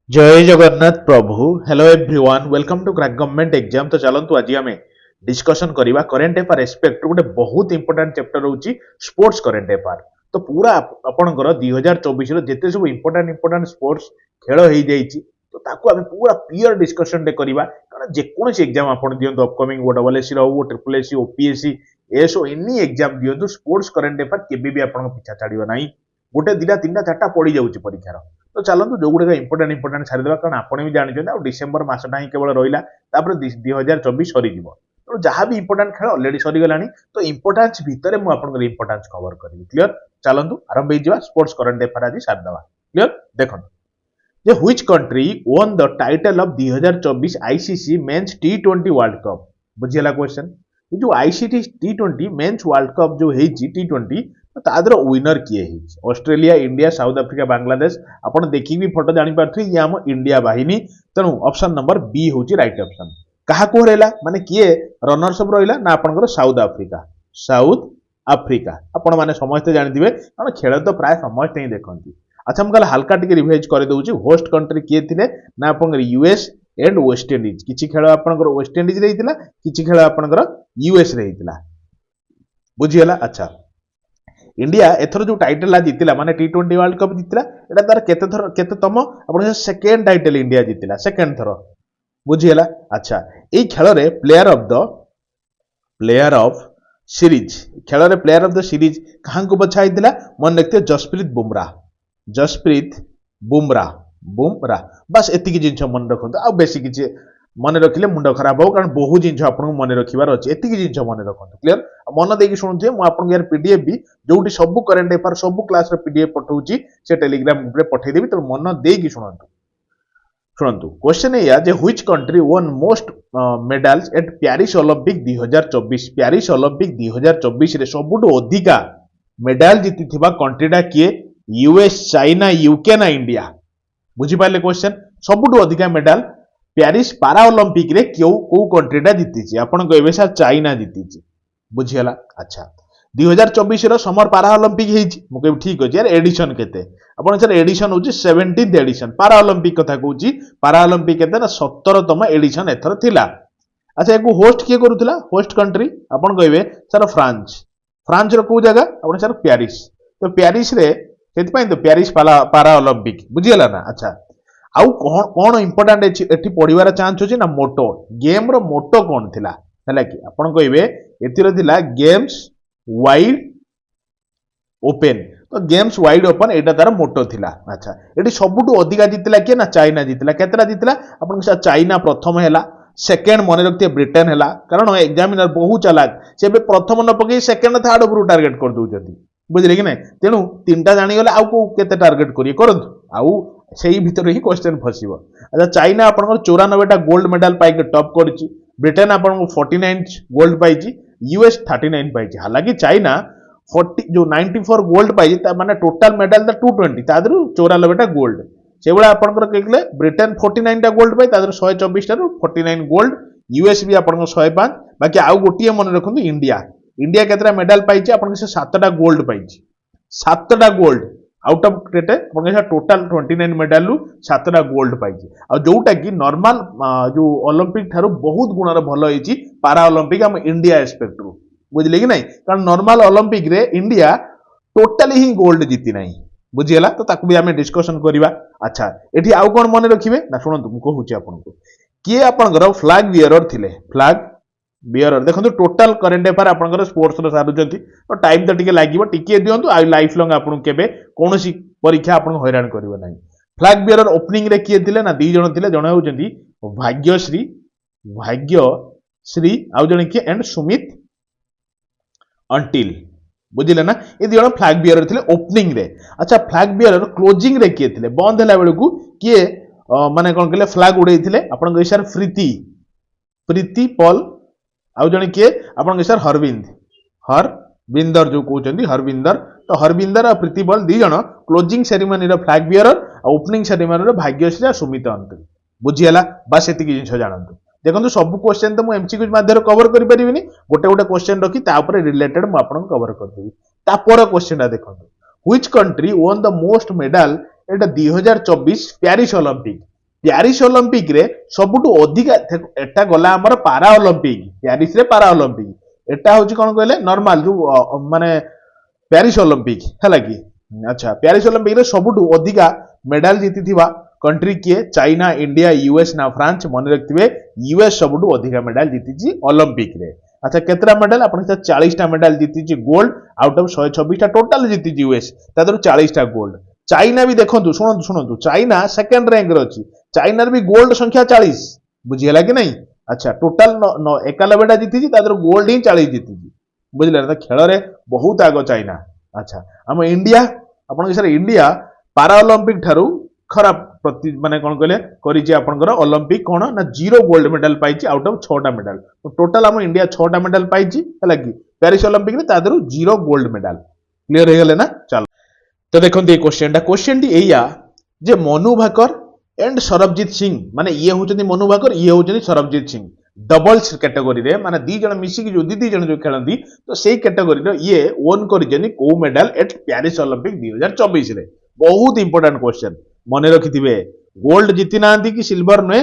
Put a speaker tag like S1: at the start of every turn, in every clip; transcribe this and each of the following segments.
S1: जय जगन्नाथ प्रभु। Hello everyone, welcome to crack government exam. तो चलतु आज आम डिस्कशन करवा करेन्ट अफेयर एस्पेक्ट गोटे बहुत इंपोर्टेंट चैप्टर होची स्पोर्ट्स करेन्ट अफेयर। तो पूरा आपणकर 2024 जिते सब इंपोर्टेंट स्पोर्ट्स खेल हो जाइए तो ताकू आम पूरा क्लियर डिस्कशन टे करवा कारण जेकोसी एग्जाम आप दिंतु अपकमिंग वो डबल एससी रो triple SC OPSC SO any exam दिंतु स्पोर्ट्स करेन्ट अफेयर केबे भी आप पिछा छाड़ो ना। गोटे दिटा तीन चार्टा पड़ जाऊँगी परीक्षार। तो चलते जो गुड़ा इंपोर्टेंट छाड़देवा कारण आपने भी जानते हैं डिसेम्बर मसटा ही केवल रहा 2024 सरीज तेणु जहाँ भी इंपोर्टेंट खेल अलरेडी सरीगला। तो इंपोर्टान्स भितर मुझे इंपोर्टान्स कवर करी क्लीयर। चलतु आरंभ हो स्पोर्ट्स करेन्ट अफेयर आज सारिदेवा क्लीयर। देखो जे which country won the title of 2024 ICC men's टी20 वर्ल्ड कप। बुझीगला क्वेश्चन। ये जो आईसीसी टी20 मेंस वर्ल्ड कप जो है टी20 तादर विनर किए Australia India South Africa Bangladesh आप देखिए फोटो जापर ये आम इंडिया बाहिनी। तेणु ऑप्शन नंबर बी हूँ राइट ऑप्शन। क्या रहा माने किए रनर्स अप रहा ना आपंकर साउथ अफ्रीका आपण मैंने समस्ते जानते कारण खेल तो प्राय समस्ते ही देखती। अच्छा मुझे हल्का टी रिवाइज कर दूसरी होस्ट कंट्री किए थे ना आप यूएस एंड वेस्ट इंडीज। किसी खेल आपंकर वेस्ट इंडीज रही किसी खेल आपंकर यूएस रही बुझीगला। अच्छा इंडिया एथर जो टाइटल आज जीतला माने टी20 वर्ल्ड कप जीतला एटा तार केतेतम आपण सेकेंड टाइटल इंडिया जीतला सेकेंड थर बुझीगला। अच्छा ए खेल रे प्लेयर ऑफ सीरीज खेल रे प्लेयर ऑफ द सीरीज कहां को बछा हितला मन रखते जसप्रीत बुमराह बस एतिकी जिंस मन रखंतु आ बेसी किछि मन रखिले मुंड खराब हो कारण बहुत जिन आपको मन रखार अच्छे एतिकी जिन मन रखते क्लीयर। मन देकी शुणुए मुझे यार पीडीएफ भी जो सब करेन्ट अफेयर सब क्लास पीडीएफ पठाऊँगी से टेलीग्राम ग्रुप में पठेदेवी। तो मन देकी शुणु क्वेश्चन या जे which country won most medals at Paris Olympic 2024। Paris Olympic 2024 रे सबुठु अधिका मेडल जीति कंट्रीटा किए यूएस चाइना यूके ना इंडिया। बुझीपारे क्वेश्चन सबुठु अधिका मेडल पेरिस पारा ओलंपिक रे क्यों कंट्रीटा जीति आपन कहबे सर चाइना जीति बुझीगला। अच्छा 2024 रो समर पारा ओलंपिक मुझे ठीक अच्छे यार एडिशन केते आपन सर एडिशन होची 17th एडिशन पारा ओलंपिक कथा कहूची पारा ओलंपिक केते ना 17तम एडिशन एथर थिला। अच्छा एको होस्ट किए करूथला होस्ट कंट्री आपन कहबे सर फ्रांस रो को जगह आपन सर पेरिस। तो पेरिस रे सेति पई तो पेरिस पारा ओलंपिक बुझीगला ना। अच्छा आउ कौन इंपोर्टेंट एठी पढ़िबार चांस होची ना मोटो गेम रो मोटो कौन थिला हैला कि आपन कहबे एथिरो थिला गेम्स वाइड ओपन। तो गेम्स वाइड ओपन एटा तार मोटो थिला। अच्छा एठी सबुठु अधिका जितला के ना चाइना जितला केतरा जितला आपन चाइना प्रथम हैला सेकेंड मन रखते ब्रिटेन हैला कारण एग्जामिनर बहुत चालाक से प्रथम न पकई सेकेंड थर्ड ऊपर टार्गेट कर दउचंती बुझले कि नहीं। तेणु तीनटा जानी गले आउ को केते टार्गेट करिए करंतु आउ सेही भीतर ही क्वेश्चन फसिबो। अच्छा चाइना आपन 94टा गोल्ड मेडल पाइक टॉप करछि ब्रिटेन आपन 49 गोल्ड पाइछि यूएस 39 पाइछि। हालांकि चाइना 40 जो 94 गोल्ड पाइछि ता माने टोटल मेडल द 220 तादरु 94टा गोल्ड से बेला आपनकर कहले ब्रिटेन 49टा गोल्ड पाइ तादरु 124 टारु 49 गोल्ड यूएस भी आपन 105 बाकी आउ गोटिए मन रखंतु इंडिया केतरा मेडल पाइछि आपन से 7टा गोल्ड पाइछि 7टा गोल्ड आउट ऑफ केटे टोटल 29 मेडल 7टा गोल्ड पाइछि आ जोटा कि नॉर्मल जो ओलंपिक थारु बहुत गुणर भल होइछि पारा ओलंपिक हम इंडिया एस्पेक्ट रु बुझले कि नहीं कारण नॉर्मल ओलंपिक रे इंडिया टोटली ही गोल्ड जीति नहीं बुझीगला। तो ताकू भी आम डिस्कशन करवा। अच्छा एठी आउ कोन मन रखिबे ना शुणंतु मु कहूछि आपनको किए आपनकर फ्लैग बियरर थिले फ्लैग बियरर देखो टोटल करेन्ट अफेयर आपनकर स्पोर्ट्स रो सारुचंती तो टाइम तो टिके लागिवो टिके दियंतु आ लाइफ लॉन्ग आपन केबे कोनोसी परीक्षा आपन हैरान करिवो नाही। फ्लैग बियरर ओपनिंग रे किए थिले ना दी जण थिले जण होउचंती भाग्यश्री आउ जण किए एंड सुमित अंटिल बुझिले ना ये दी जण फ्लैग बियरर थिले ओपनिंग रे। अच्छा फ्लैग बियरर क्लोजिंग रे किए थिले बंद होला बेलकू किए माने कोन कहले फ्लैग उड़ै थिले आपन गइसार प्रीति पॉल आउ जण किए आपन सर हरविंदर जो कहते हरविंदर। तो हरविंदर और प्रीति पॉल दी जण क्लोजिंग सेरेमनी रो फ्लैग बियरर और ओपनिंग सेरेमनी रो भाग्यश्री और सुमित अंतिल बुझीगला। बस एतिकी जिंस जानतु देखो सब क्वेश्चन तो मुझे एमसीक्यू माध्यम कवर कर पारिबिनी गोटे गोटे क्वेश्चन रखी तापर रिलेटेड मु आपन कवर कर देबी। तापर क्वेश्चन देखो which country won the most medal at 2024 Paris Olympic. Paris Olympic रे सबुठु अधिका एटा गला हमर पारा ओलंपिक प्यारिस रे पारा ओलंपिक एटा होची कोन कहले नॉर्मल जो माने प्यारिस ओलंपिक हैला कि अच्छा प्यारिस ओलंपिक रे सबुठु अधिका मेडल जीतिथिबा कंट्री किए चाइना इंडिया यूएस ना फ्रांस मन रखिथिबे यूएस सबुठु अधिका मेडल जीतिची ओलंपिक रे अच्छा केतरा मेडल अपन 40 टा मेडल जीतिची गोल्ड आउट ऑफ 126 टा टोटल जीतिची यूएस तादर 40 टा गोल्ड चाइना भी देखंतु सुनंतु चाइना सेकंड रैंक रे अछि चाइना रे भी गोल्ड संख्या 40 बुझियला कि नहीं अच्छा टोटल 91 टा जीतिची तादर गोल्ड ही 40 जीतिची बुझिले त खेल रे बहुत आगो चाइना अच्छा हम इंडिया अपन सर इंडिया पारा ओलंपिक ठारू खराब प्रति माने कोन कहले करिछि आपनकर ओलंपिक कोन ना 0 गोल्ड मेडल पाइछि आउट ऑफ 6 टा मेडल तो टोटल हम इंडिया 6 टा मेडल पाइछि हला कि पेरिस ओलंपिक रे तादरू 0 गोल्ड मेडल क्लियर हे गेले ना चलो तो देखंतु ए क्वेश्चन टी एया जे मनु भाकर एंड सरबजीत सिंह माने ये होचनी मनु भाकर ये होचनी सरबजीत सिंह डबल्स कैटेगरी रे माने दी जण मिसी की जो दी जण जो खेलंदी तो सेही कैटेगरी रे ये ओन करिजनी को मेडल एट पेरिस ओलंपिक 2024 रे बहुत इंपोर्टेंट क्वेश्चन मने रखिथिबे गोल्ड जीति नांती कि सिल्वर नुहे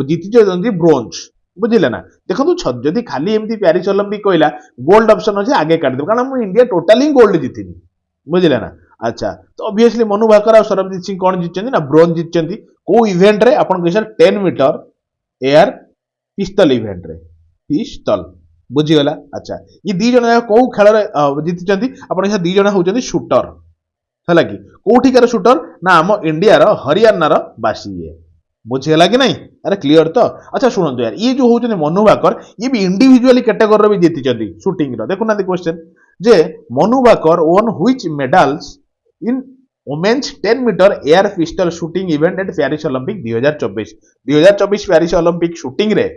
S1: जीति जंती ब्रोंज बुझिले ना देखो जदि खाली एमती पेरिस ओलंपिक कहला गोल्ड ऑप्शन अछि आगे काट दे कारण हम इंडिया टोटली गोल्ड जीतिनी बुझिले ना अच्छा तो ऑब्वियसली मनु भाकर और सरबजीत सिंह कौन जीतचंदी ना ब्रोंज जीतचंदी को इवेंट रे अपन कहसर 10 मीटर एयर पिस्तल इवेंट रे पिस्तल बुझिगला अच्छा ये दी जण को खेल रे जीतचंदी अपन दी जण होचंदी शूटर हला कि कोठिकार शूटर ना हम इंडिया रो हरियाणा रो बासी ये बुझिगला कि नहीं अरे क्लियर तो अच्छा सुनंतु यार ये जो होचंदी मनु भाकर ये भी इंडिविजुअली कैटेगरी रो भी जीतिचंदी शूटिंग रो देखु ना क्वेश्चन जे Manu Bhaker won which medals in women's 10 metre air pistol shooting event at Paris Olympic 2024 Paris Olympic shooting रे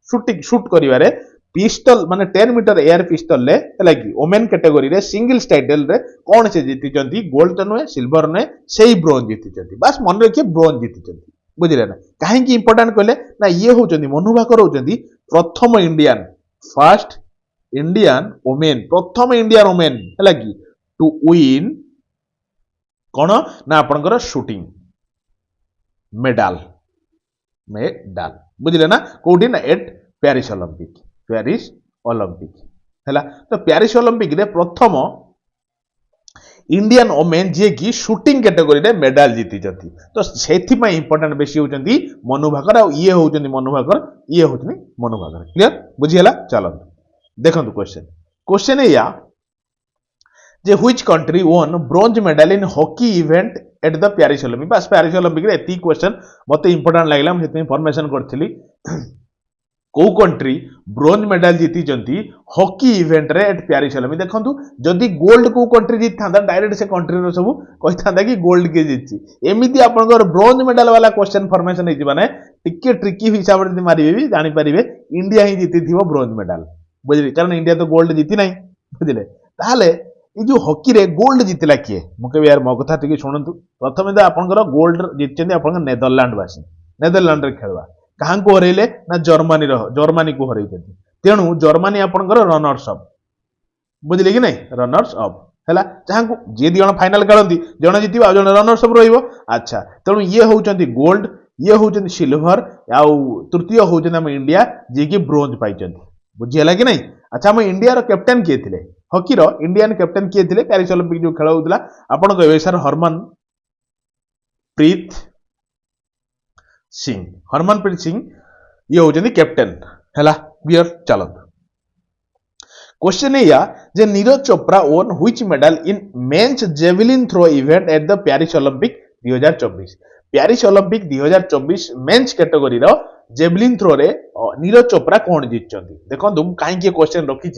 S1: शूट करिवारे पिस्टल माने 10 मीटर एयर पिस्टल ले लागी वोमेन कैटेगरी रे सिंगल्स टाइटल रे कोन से जीतिचंती गोल्ड तो नुहे सिल्वर नुहे सेही ब्रोंज जीतिचंती बस मन रखिए ब्रोंज जीतिचंती बुझिले ना काहे की इंपोर्टेंट कहले ना ये होचंदी मनु भाकर होचंदी प्रथम इंडियन फर्स्ट इंडियन वोमेन प्रथम इंडियन वोमेन लागी टू विन कौन ना आपनकर शूटिंग मेडल बुझिले ना कोठी ना एट पेरिस ओलंपिक हैला तो पेरिस ओलंपिक रे प्रथम इंडियन वोमेन जे की शूटिंग कैटेगरी रे मेडल जीति जति तो सेथि पय इंपोर्टेंट बेसी होचंदी मनु भाकर आ ये होचंदी मनु भाकर ये होचनी मनु भाकर क्लियर बुझियला चलो देखंतु क्वेश्चन है या जे व्हिच कंट्री वोन bronze medal in hockey event at the Paris Olympic बस पेरिस ओलंपिक रे एती क्वेश्चन मते इंपोर्टेंट लागला हम सेते इन्फॉर्मेशन करथिली को कंट्री ब्रोंज मेडल जीति जंती हॉकी इवेंट रे एट पेरिस ओलंपिक देखंतु जदी गोल्ड को कंट्री जीत थांदा डायरेक्ट से कंट्री रो सब कहि थांदा कि गोल्ड के जीतची एमिति आपनकर ब्रोंज मेडल वाला क्वेश्चन फॉर्मेशन हेछि माने टिके ट्रिकी हिसाब रे मारिबे भी जानि परिबे इंडिया ही जीति थिबो ब्रोंज मेडल बुझली कारण इंडिया तो गोल्ड जीति नाही बुझले ताहाले ये जो हॉकी रे गोल्ड जीतला किए मुके यार मो कथा टिके सुनंतु प्रथमे तो आपनकर गोल्ड जीतचंदी आपन नेदरलैंड वासी नेदरलैंड रे खेलवा कहां को हरैले ना जर्मनी को हरैचंती तेणु जर्मनी आपनकर रनर्स अप बुझले कि नहीं रनर्स अप हैला जहां को जे दी जण फाइनल खेलंती जण जीतिबा जण रनर्स अप रहइबो अच्छा तेणु ये होचंती गोल्ड ये होचंती सिल्वर आ तृतीय होचंती हम इंडिया जे की ब्रोंज पाइचंती बुझियला कि नहीं अच्छा हम इंडिया रो कैप्टन किए थिले हॉकी रो इंडियन कैप्टन किए थिले पेरिस ओलंपिक जो खेल होउतला आपण कहबे सर हरमनप्रीत सिंह ये होचंदी कैप्टन हैला क्लियर चलो क्वेश्चन है या जे Neeraj Chopra won which medal in men's javelin throw event at the Paris Olympic 2024 Paris Olympic 2024 men's category रो जेवलिन थ्रो रे नीरज चोपड़ा कौन जीतचंती देखो तुम काहे के क्वेश्चन रखी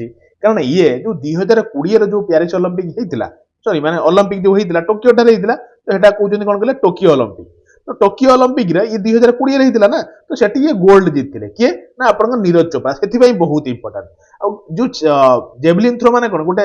S1: कारण ये जो 2020 रे जो पेरिस ओलंपिक हेतिला सॉरी माने ओलंपिक जो हेतिला टोक्यो ठारे हेतिला तो हेटा कहउछन कोन कहले टोक्यो ओलंपिक तो टोक्यो ओलंपिक रे ये 2020 रे हेतिला ना तो सेठी ये गोल्ड जीतले के ना आपन नीरज चोपड़ा सेथि भाई बहुत इंपोर्टेंट आ जो जेवलिन थ्रो माने कोन गोटे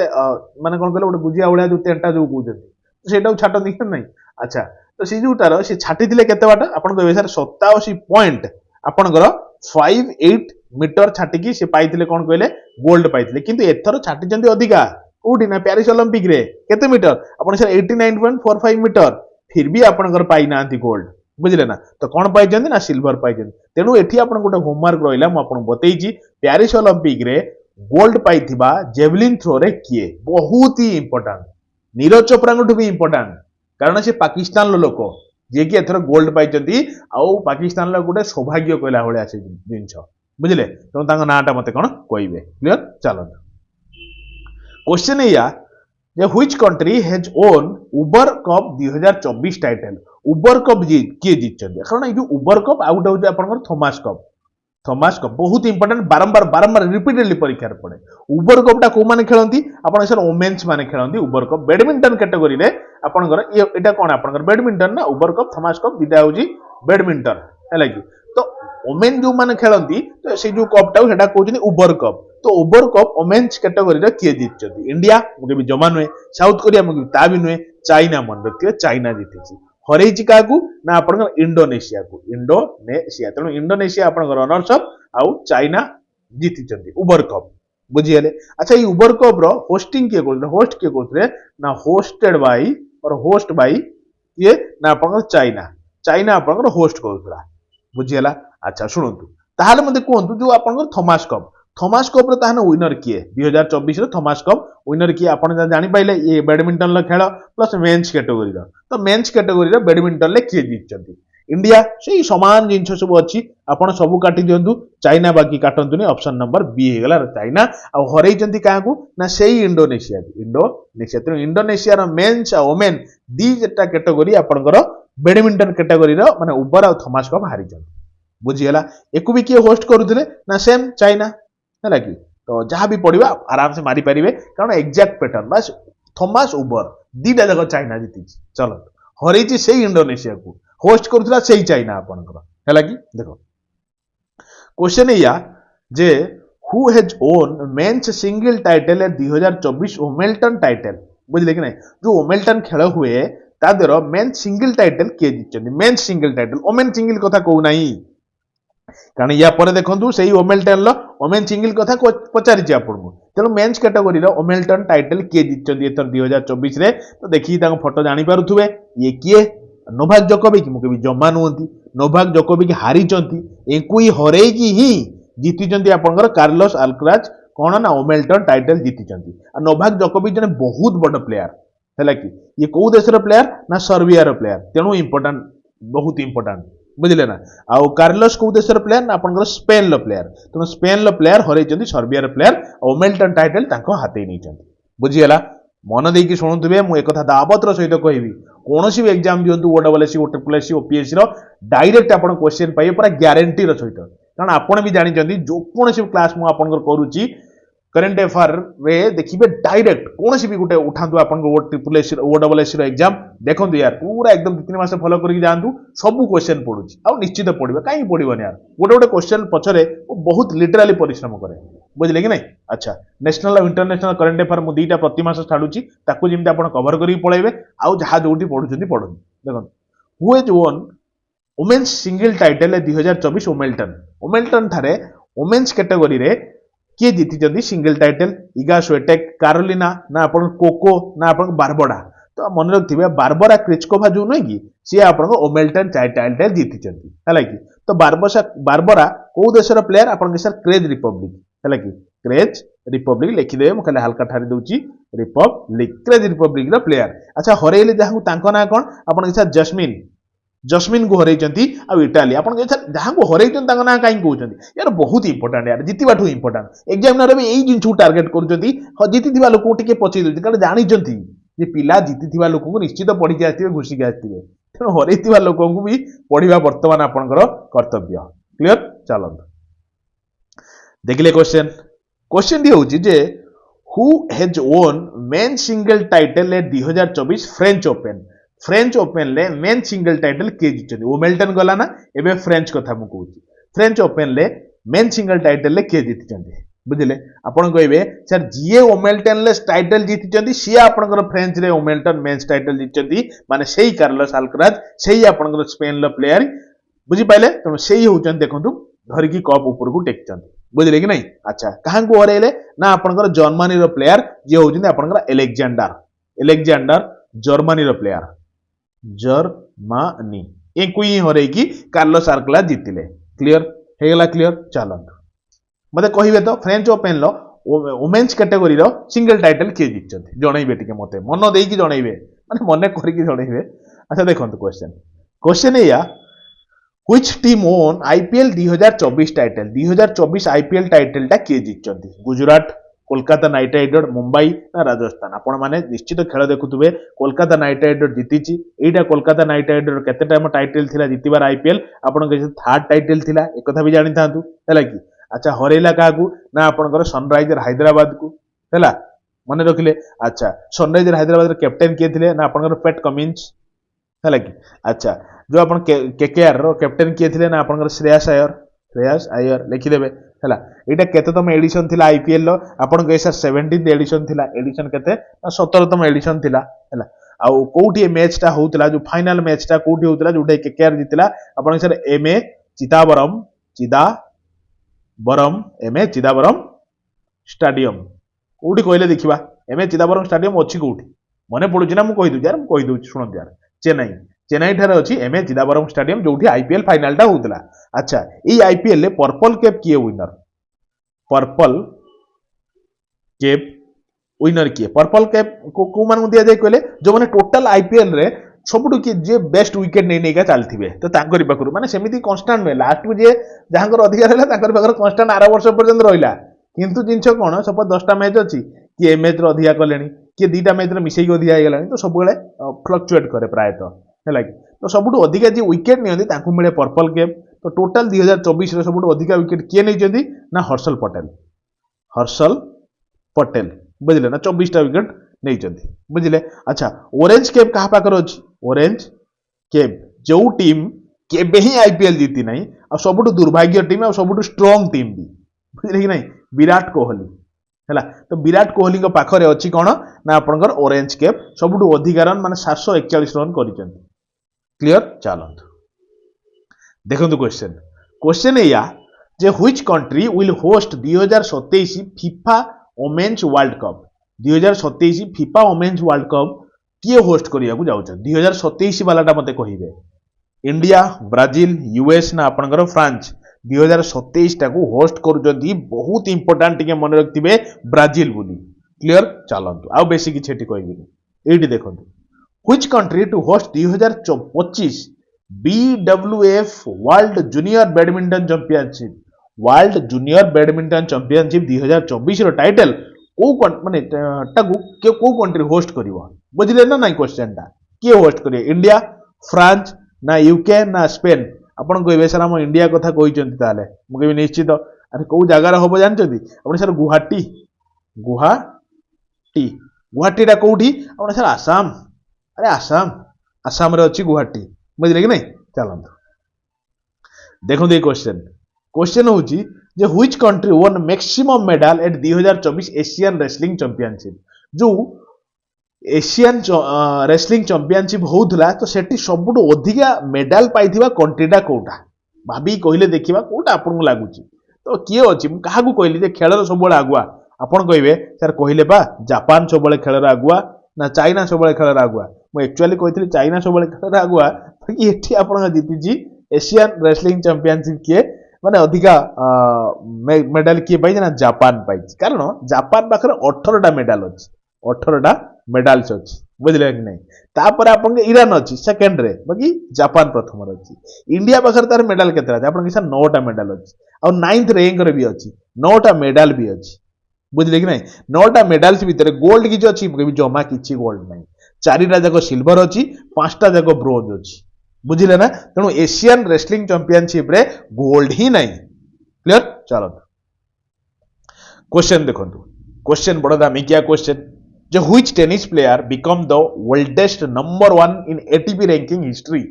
S1: माने कोन कहले गोटे गुजिया उडा जो तेंटा जो कहउछन तो सेटा छाटो दिखन नहीं अच्छा तो से जोटार से छाटी दिले केते बाट आपन कहबे सर 87 पॉइंट आपनकर 58 मीटर छाटिकी से पाइथिले कोन कहले गोल्ड पाइथिले किंतु एथर छाटी जंदी अधिका कोठी ना पेरिस ओलंपिक रे केते मीटर आपन सर 89.45 मीटर फिर भी आपनकर पाई नांती गोल्ड बुझिले ना तो कौन पाइछन्ति ना सिल्वर पाइछन्ति तेणु एठी आपण गोटे होमवर्क रहिला म आपण बतैछि पेरिस ओलंपिक रे गोल्ड पाइथिबा जेवलिन थ्रो रे किए बहुत ही इंपोर्टेंट नीरज चोपड़ा भी इंपोर्टेंट कारण से पाकिस्तान लोक जे कि एथर गोल्ड पाइछन्ति आउ पाकिस्तान लो गोटे सौभाग्य कहला भलिया से जिंस बुझिले तेणु तांको नाटा मते कोन कहबे क्लियर चलो क्वेश्चन या जे which country has won Uber cup 2024 title Uber cup किए जीतछन्ति कारण ए जो उबर कप आउट होउछ आपनकर थॉमस कप बहुत इंपोर्टेंट बारंबार रिपीटेडली परीक्षा पड़े उबर कप टा को माने खेलंती आपण सर वोमेन्स माने खेलंती उबर कप बैडमिंटन कैटेगरी रे आपनकर एटा कोन आपनकर बैडमिंटन ना उबर कप थॉमस कप दिटा होउची बैडमिंटन हैला कि तो वोमेन जो माने खेलंती तो से जो कप टा सेटा कहउछनी उबर कप तो उबर कप वोमेन्स कैटेगरी रे किए जीतछन्ति इंडिया मुके भी जमा नुए साउथ कोरिया मुके ता भी नुए चाइना मन रखियो चाइना जीतिछि हरैछि काकू ना आपनकर इंडोनेशिया तेणु इंडोनेशिया आपनकर रनर्स अप आउ चाइना जीतिछन्ति उबर कप बुझियले अच्छा ये उबर कप रो होस्टिंग किए करथले ना होस्ट बाय ये ना आपनकर चाइना आपनकर होस्ट करथला बुझियला अच्छा शुणंतु ताहाले मते कोंतु जो आपनकर थॉमस कप रे ताहने विनर किए 2024 रे थॉमस कप विनर किए आपण जानि पाइले ये बैडमिंटन लो खेल प्लस मेंस कैटेगरी रो तो मेंस कैटेगरी रे बैडमिंटन ले किए जीतचंती इंडिया से समान जिंस सब अछि आपण सब काटी दियंतु चाइना बाकी काटंतुनी ऑप्शन नंबर बी हे गला चाइना आ हरैचंती काकू ना सेही इंडोनेशिया तो इंडोनेशिया रो मेंस आ वोमेन दी जेटा कैटेगरी आपनकर बैडमिंटन कैटेगरी रो माने उबर आ थॉमस कप हारिचंती बुझियला एकु भी किए होस्ट करूथिले ना सेम चाइना है कि तो जहां भी पढ़िबा आराम से मारी पारिबे कारण एग्जैक्ट पैटर्न बस थॉमस उबर दीटा जगह चाइना जीति चलो हरैछि से इंडोनेशिया को होस्ट करूथला से चाइना आपनकर है कि देखो क्वेश्चन या जे who has won men's single title 2024 Wimbledon title बुझले कि नहीं जो ओमेल्टन खेल हुए ता देरो मेंस सिंगल टाइटल के जीतछन्ति men's single title women single कथा कहू नाही कारण या पर देखंतु सेही ओमेल्टन लो ओमेन सिंगल कथा पचारिछि आपनको तेणु मेंस कैटेगरी रो ओमेल्टन टाइटल किए जीतछन्ति एथर 2024 रे तो देखि ताको फोटो जानि पारुथुबे ये किए नोवाक जोकोविक मुके भी जमा नुहंती नोवाक जोकोविक हारिचंती एकुई हरैकी ही जीतिचंती आपनकर कार्लोस अल्कराज कोन ना ओमेल्टन टाइटल जीतिचंती आ नोवाक जोकोविक जने बहुत बड़ प्लेयर हैला कि ये को देशर प्लेयर ना सर्बिया रो प्लेयर तेणु इंपोर्टेंट बहुत इंपोर्टेंट बुझिले ना आउ कार्लोस को देशर प्लेयर ना आपनकर स्पेन लो प्लेयर तेणु स्पेन लो प्लेयर हरैचंती सर्बिया रो प्लेयर ओमेल्टन टाइटल ताको हाते नैचंती बुझियला मन देकी शुणुथुबे मु एक कथा दावतर सहित कहबी कोनोसी भी एग्जाम दियंतु ओडब्ल्यूएससी ओटीपीएससी ओपीएससी रो डायरेक्ट आपण क्वेश्चन पाइबे पूरा ग्यारंटी रो सहित कारण आपण भी जानिचंती जो कोनोसी क्लास मु आपनकर करूची करंट अफेयर रे देखिबे डायरेक्ट कोनोसी भी गुटे उठांतु आपन ओटीपीएससी ओडब्ल्यूएससी रो एग्जाम देखंतु यार पूरा एकदम 3 मास फॉलो करके जानतु सब क्वेश्चन पढुची आ निश्चित पढिबे काई पढिबन यार गोटे क्वेश्चन पछरे बहुत लिटरली परिश्रम करे बुझले कि नहीं अच्छा नेशनल और इंटरनेशनल करंट अफेयर मु दीटा प्रति मास छाडुची ताकू जिमते आपण कवर करी पळाइबे आउ जहा जोटी पढुचंती पढुन देखन who is won women's single title 2024 Wimbledon थारे वुमेन्स कैटेगरी रे किए जीतिचंती single title Iga Swiatek Karolina ना आपण कोको ना आपण बारबोडा तो मन रखिबे बारबोरा क्रिचकोभा जो नै कि सी आपण ओमेल्टन टाइटल जीतिचंती हैला कि तो बारबोरा को देशर प्लेयर आपण के सर क्रेज रिपब्लिक हैला कि क्रेज रिपब्लिक लिखि देबे म खाली हल्का ठारी दउची रिपब्लिक क्रेज रिपब्लिक रो प्लेयर अच्छा हरैले जाहु तांको ना कोन आपण के सर जस्मिन को हरैचंती आ इटाली आपण के सर जहां को हरैचन तांको ना काई कहउचंती यार बहुत इंपोर्टेंट यार जीतिबाठू इंपोर्टेंट एग्जामिनर भी एई जिंचू टारगेट करूचंती जीतिथिबा लोक टिके पछी दउची कारण जानिचंती जे पिला जीतिथिबा लोक को निश्चित पढि के आथिबे घुसी के आथिबे तेणु हरैथिबा लोक को भी पढिबा वर्तमान आपनकर कर्तव्य क्लियर चलो देखिले क्वेश्चन दी होची जे who has won men single title 2024 French open ले मेन सिंगल टाइटल के जीतछन्ती ओमेल्टन गला ना एबे फ्रेंच कथा मु कहूची फ्रेंच ओपन ले मेन सिंगल टाइटल ले के जीतछन्ती बुझिले आपण कहबे सर जीए ओमेल्टन ले टाइटल जीतछन्ती सी आपनकर फ्रेंच रे ओमेल्टन मेंस टाइटल जीतछन्ती माने सेही कार्लोस अल्कराज सेही आपनकर स्पेन लो प्लेयर बुझी पाइले त सेही होचन देखंतु धरकी कप ऊपर को टेकचन्ती बुझिले कि नहीं अच्छा कहां को हरैले ना आपनकर जर्मनी रो प्लेयर जे होचन आपनकर एलेक्जेंडर जर्मनी रो प्लेयर जर्मनी ୟାଙ୍କୁ ହିଁ ହରେଇକି କାର୍ଲୋସ ଆଲକାରାଜ ଜିତିଲେ। କ୍ଲିୟର ହେଇଗଲା? କ୍ଲିୟର? ଚାଲନ୍ତୁ ମତେ କହିବେ ତ ଫ୍ରେଞ୍ଚ ଓପେନର ଓମେନ୍ସ କ୍ୟାଟେଗୋରୀର ସିଙ୍ଗଲ ଟାଇଟଲ କିଏ ଜିତିଛନ୍ତି ଜଣେଇବେ ଟିକେ ମତେ, ମନ ଦେଇକି ଜଣେଇବେ, ମାନେ ମନେ କରିକି ଜଣେଇବେ। ଆଚ୍ଛା ଦେଖନ୍ତୁ କ୍ୱେଶ୍ଚନ ଏଇଆ, which team won IPL 2024 title? 2024 IPL टाइटलटा किए जीतଛନ୍ତି? गुजरात, कोलकाता नाइट राइडर, मुंबई ना राजस्थान? आपण माने निश्चित खेल देखुथुबे, कोलकाता नाइट राइडर जीतिची। एटा कोलकाता नाइट राइडर केते टाइम टाइटल थिला जीतिबार IPL? आपण के थर्ड टाइटल थिला, एक कथा भी जानि थांतु हैला कि। अच्छा हरेला काकू ना आपणकर सनराइजर हैदराबाद को हैला, मने रखिले। अच्छा सनराइजर हैदराबाद रे कैप्टन किए थिले ना आपणकर पैट कमिंस हैला कि। अच्छा जो आपण केकेआर रो कैप्टन किए थिले ना आपणकर श्रेयस अय्यर लिखिदेबे हैला। एटा केतेतम एडिशन थिला आईपीएल रो? आपण के सर 17th एडिशन थिला। एडिशन केते? 17तम एडिशन थिला हैला। आउ कोठी मैच टा होउतला, जो फाइनल मैच टा कोठी होउतला जोटा केकेआर जितला? आपण सर एमए चिदाबरम स्टेडियम कोठी कहले देखिबा? एमए चिदाबरम स्टेडियम अछि कोठी? मने पडुची ना? मु कहि दउ यार, मु कहि दउची सुनत यार। चेन्नई ठारे अछि एमए चिदाबरम स्टेडियम, जोठी आईपीएल फाइनल टा होउतला। अच्छा ई आईपीएल ले पर्पल कैप किए विनर? पर्पल कैप विनर किए? पर्पल कैप को मान दिया जाय कहले? जो माने टोटल आईपीएल रे सबुठु कि जे बेस्ट विकेट नै नैका चालथिबे, तो तांकरी पाखरु माने सेमिति कांस्टेंट नै, लास्ट को जे जहांकर अधिकार हैला तांकर पाखर कांस्टेंट 8 वर्ष पर्यंत रहिला। किंतु जिंस कोन सपोज 10टा मैच अछि कि ए मैच रो अधिकार कलेनी, कि 2टा मैच रो मिसेई अधिकार हे गेलानी, तो सब बेले फ्लक्चुएट करे प्रायतः हैला कि। तो सबुठु अधिका जे विकेट नियंती तांकु मिले पर्पल कैप। तो टोटल 2024 रे सबुठु अधिका विकेट किए नै जंदी ना? हर्षल पटेल बुझिले ना? 24टा विकेट नै जंदी बुझिले। अच्छा ऑरेंज कैप कहा पाकर अछि? ऑरेंज कैप जो टीम केबे ही आईपीएल जीती नहीं, आ सबुठु दुर्भाग्य टीम आ सबुठु स्ट्रांग टीम भी, बुझिले कि नहीं? विराट कोहली हैला। तो विराट कोहली को पाखरे अछि कोन ना आपनकर ऑरेंज कैप, सबुठु अधिका रन माने 741 रन करिसंती। क्लियर? चलंतु देखंतु क्वेश्चन एया जे which country will host 2027 FIFA women's world cup? 2027 FIFA women's world cup किए होस्ट करिया को जाउछ? 2027 वालाटा मते कहिबे। इंडिया, ब्राजिल, यूएस ना आपनकर फ्रांस? 2027 टा को होस्ट करूजंती, बहुत इंपोर्टेंट टिके मन रखथिबे, ब्राजिल बोली। क्लियर? चलंतु आ बेसी कि छेटी कहबिनी। एठी देखंतु which country to host 2025 BWF world junior badminton championship? World junior badminton championship 2024 रो टाइटल को माने टाकू को कंट्री होस्ट करिवो? बुझिले ना नहीं क्वेश्चन टा? के होस्ट करिए? इंडिया, फ्रांस ना यूके ना स्पेन? आपण कहबे सर हम इंडिया कथा कहिचंती, ताले मु कहबी निश्चित। अरे को जगार होबो जानचंती? आपण सर गुवाहाटी टा कोठी? आपण सर आसाम। अरे आसाम रे अछि गुवाहाटी, बुझिले कि नहीं? चलंतु देखो दे क्वेश्चन होची जे which country won maximum medal at 2024 Asian wrestling championship? जो एशियन रेसलिंग चैंपियनशिप होउथला, तो सेठी सबुठु अधिका मेडल पाइथिबा कंट्रीटा कोटा? भाबी कहिले देखिबा कोटा आपन लागुची। तो किए अछि? मु काहा को कहली जे खेलर सबबळे आगुआ? आपण कहबे सर कहिले बा जापान सबबळे खेलर आगुआ ना चाइना सबबळे खेलर आगुआ? मु एक्चुअली कहितली चाइना सबबळे खेलर आगुआ, कि एठी आपण जीतिची एशियन रेसलिंग चैंपियनशिप किए माने अधिका मेडल किए पाई ना? जापान पाई। कारण जापान पाखरे 18टा मेडल अछि, 18टा मेडल्स अछि, बुझिले कि नहीं? तापर आपन के ईरान अछि सेकंड रे, बाकी जापान प्रथम रे अछि। इंडिया पाखरे तार मेडल केते अछि? आपन के सर 9टा मेडल अछि, और 9th रैंक रे भी अछि, 9टा मेडल भी अछि, बुझिले कि नहीं? 9टा मेडल्स भितरे गोल्ड किछ अछि? कहबी जमा किछि गोल्ड नहीं। 4टा जाको सिल्वर अछि, 5टा जाको ब्रोंज अछि, बुझिले ना? तेणु एशियन रेसलिंग चैंपियनशिप रे गोल्ड ही नहीं। क्लियर? चलो क्वेश्चन देखंतु। क्वेश्चन बड़ा दामिकिया क्वेश्चन जे which tennis player become the oldest number 1 in ATP ranking history?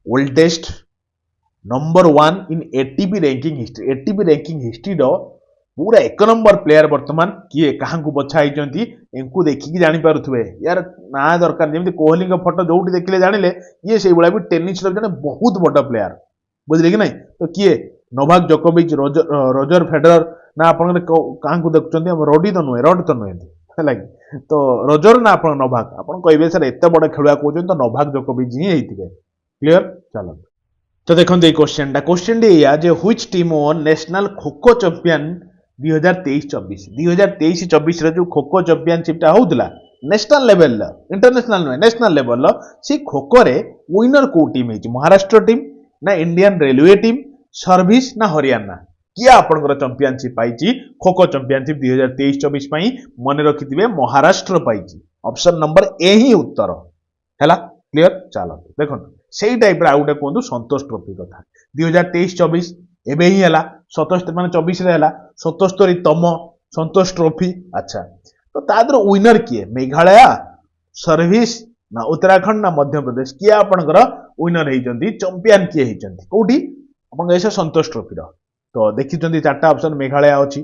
S1: Oldest number 1 in ATP ranking history. ATP ranking history रो पूरा 1 नंबर प्लेयर वर्तमान किए काहा को बछा हिचंती? एंकु देखि कि जानि पारुथबे यार ना दरकार। जेमति कोहली को फोटो जोउटी देखिले जानिले ये सेइ बळा भी टेनिस रो जने बहुत बड़ प्लेयर, बुझिले कि नहीं? तो किए? नोवाक जोकोविच, रोजर फेडरर ना आपन काहा को देखुचंती? हम रॉड तो नुहे हैला कि। तो रोजर ना आपन नोवाक? आपन कहबे सर एते बड़ खेलुआ कहउचन तो नोवाक जोकोविच ही हेइथिबे, क्लियर चलो तो देखो ये क्वेश्चन या जे व्हिच टीम ओन नेशनल खो चैंपियन 2023-24 रे जो खो चैंपियनशिप टा होउतला नेशनल लेवल इंटरनेशनल नुहे नेशनल लेवल से खो रे विनर को टीम है महाराष्ट्र टीम ना इंडियन रेलवे टीम सर्विस ना हरियाणा किए आपंकर चैंपियनशिप पाई खो चैंपियनशिप 2023-24 मन रखिथे महाराष्ट्र पाई ऑप्शन नंबर ए ही उत्तर है क्लियर चलो देखो से टाइप आउ गोटे कहतु संतोष ट्रॉफी कथा 2023-24 एबे ही है 77 मान 24 रे है 77तम संतोष ट्रॉफी अच्छा तो तादर विनर किए मेघालय सर्विस ना उत्तराखंड ना मध्य प्रदेश किए आपंकर विनर होती चैंपियन किए होती कौटी आप संतोष ट्रॉफी तो देखिए चार्टा ऑप्शन मेघालय अच्छी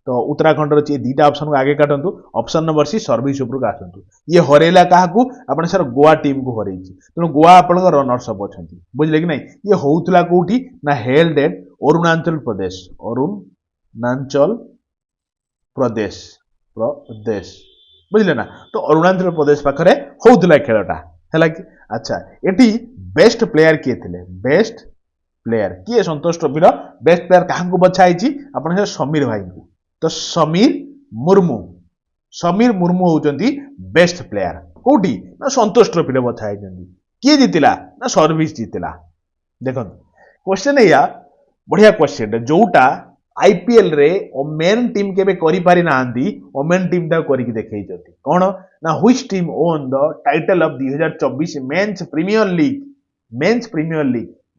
S1: तो उत्तराखंड अच्छी दीटा ऑप्शन को आगे काटू ऑप्शन नंबर सी सर्विस उपरक आसतु ये हरैला क्या आपने सर गोवा टीम को हर तेणु गोवा आप रनर्स अप अच्छा बुझे कि ना ये होता कौटी ना हेल्ड एट अरुणाचल प्रदेश प्रदेश बुझे ना तो अरुणाचल प्रदेश पाखे होता खेलटा है कि अच्छा ये बेस्ट प्लेयर किए थे बेस्ट प्लेयर किए संतोष ट्रॉफी बेस्ट प्लेयर क्या बछाई आप समीर भाई को तो समीर मुर्मू होती बेस्ट प्लेयर कौटी ना संतोष ट्रॉफी बछाई किए जीतला ना सर्विस जीतला देखो क्वेश्चन या बढ़िया क्वेश्चन जोटा आईपीएल रे मेन टीम केबे करि पारि नांदी ओमेन टीम ता करिक देखैछथि कोन ना which team won the title of 2024 men's premier league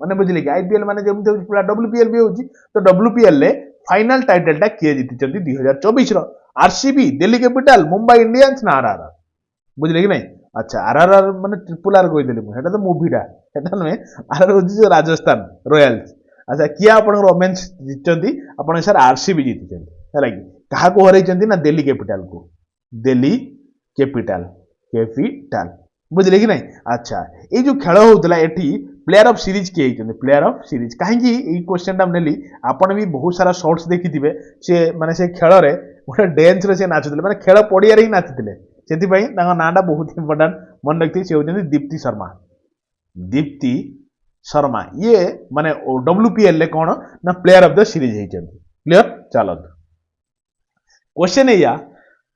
S1: माने बुझिले कि आईपीएल माने जेमते पूरा डब्ल्यूपीएल भी होची तो डब्ल्यूपीएल ले फाइनल टाइटल टा किए जीतिचंती 2024 रो RCB Delhi capital Mumbai Indians ना आरआर बुझिले कि नहीं अच्छा आरआर माने ट्रिपल आर कहि देले हेटा तो मूवीटा हेटा नहे आरआर होची राजस्थान रॉयल्स अच्छा किए आपन रोमेंस जीतचंती आपन सर आरसीबी जीतिचंती हैला कि काहा को हरैचंती ना दिल्ली कैपिटल बुझिले कि नहीं अच्छा ये जो खेल होता एठी प्लेयर ऑफ सीरीज किए होती प्लेयर ऑफ सीरीज कहीं क्वेश्चन नेली आपन भी बहुत सारा शॉर्ट्स देखिथिबे से माने से खेल रे गोटे डांस रे से नाचुथिले माने खेल पड़िया रे ही नाचुथिले सेति पई तांगा नाटा बहुत इंपोर्टेंट मन रखथि से होचंती दीप्ति शर्मा ये माने डब्ल्यूपीएल ले कोन ना प्लेयर ऑफ द सीरीज होचंती क्लियर चलो क्वेश्चन है या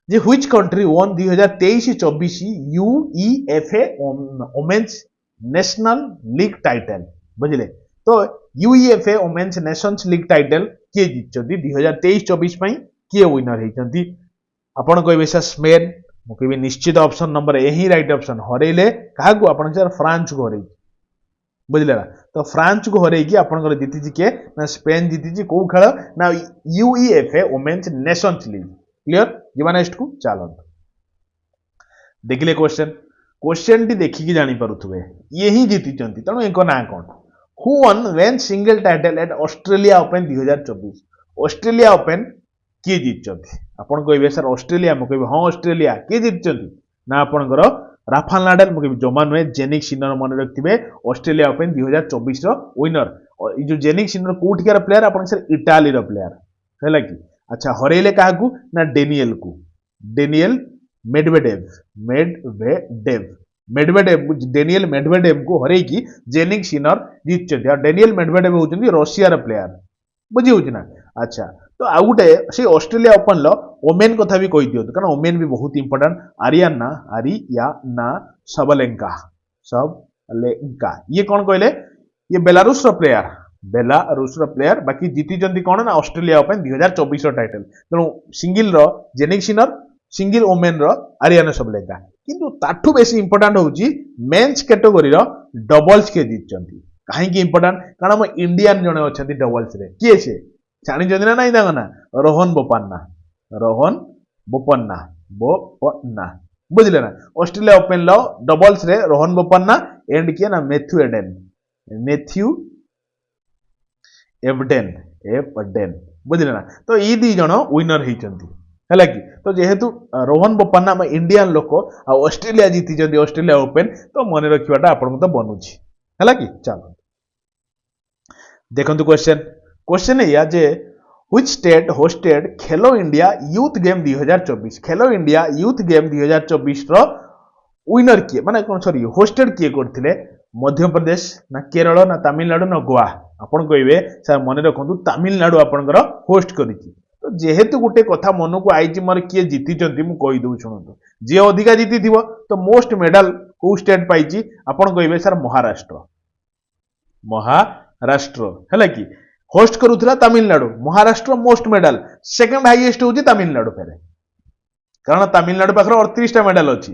S1: जे which country won 2023-24 UEFA women's national league title बुझिले तो UEFA women's nations league title किए जीतचंती 2023-24 पई किए विनर होचंती आपण कहबे सर स्पेन मु कहबे निश्चित ऑप्शन नंबर ए ही राइट ऑप्शन हरैले काहा को आपण सर फ्रांस को हरै बुझिले ना तो फ्रांस को हरै कि आपण जीति के ना स्पेन जीति को खेल ना UEFA women's nations league clear जीवा नेक्स्ट को चलो देखिले क्वेश्चन टी देखिकी जानी पारुथबे ये ही जीति चंती तणो एको ना कोन who won men single title at Australia open 2024 Australia open किए जीत चंती आपण कहबे सर ऑस्ट्रेलिया मु कहबे हां ऑस्ट्रेलिया किए जीत चंती ना आपणकर राफेल नाडाल मु कहबे जमा नुहे जेनिक सिनर मन रखथिबे ऑस्ट्रेलिया ओपन 2024 रो विनर ई जो जेनिक सिनर कोठिकार प्लेयर आपण सर इटाली रो प्लेयर हैला कि अच्छा हरैले काहाकू ना डेनियल मेडवेडेव को हरै की जेनिक सिनर जीतचंती और डेनियल मेडवेडेव होचंती रशिया रो प्लेयर बुझी होची ना अच्छा तो आ गुटे से ऑस्ट्रेलिया ओपन लो ओमेन कथा भी कहि दियो कारण ओमेन भी बहुत इंपोर्टेंट आरियाना सबलेंका ये कौन कहले ये बेलारूस रो प्लेयर बाकी जीति जंती कौन ना ऑस्ट्रेलिया ओपन 2024 रो टाइटल तेणु सिंगल रो जेनिक सिनर सिंगल ओमेन रो आरियाना सबलेंका किंतु ताठू बेसी इंपोर्टेंट होची मेंस कैटेगरी रो डबल्स के जीतचंती काहे की इंपोर्टेंट कारण हम इंडियन जने अछंती डबल्स रे किए से जानि जंदी ना नहीं दागना रोहन बोपन्ना बुझले ना ऑस्ट्रेलिया ओपन लो डबल्स रे रोहन बोपन्ना एंड किए ना मैथ्यू एवडेन बुझले ना तो ये दी जण विनर होइचंती हैला कि तो जेहेतु रोहन बोपन्ना हम इंडियन लोक आ ऑस्ट्रेलिया जीति जंदी ऑस्ट्रेलिया ओपन तो मन रखिबाटा आपन तो बनुची हैला कि चलो देखंतु क्वेश्चन है या जे which state hosted Khelo India youth game 2024 Khelo India youth game 2024 row winner किए माने कोन सॉरी होस्टेड किए करथिले मध्य प्रदेश ना केरल ना तमिलनाडु ना गोवा आपण कहे सर मन रखु तमिलनाडु आपंकर होस्ट कर तो जेहेतु गोटे कथा मन को आई मोर किए जीति मुझे कहीदे शुणु जी अधिका जीति तो मोस्ट मेडल कौ स्टेट पाई आपड़ कहे सर महाराष्ट्र महाराष्ट्र है कि होस्ट करूला Tamil Nadu Maharashtra most medal second highest हूँ तमिलनाडु फेरे कारण तमिलनाडु पाखे 38 मेडल अच्छी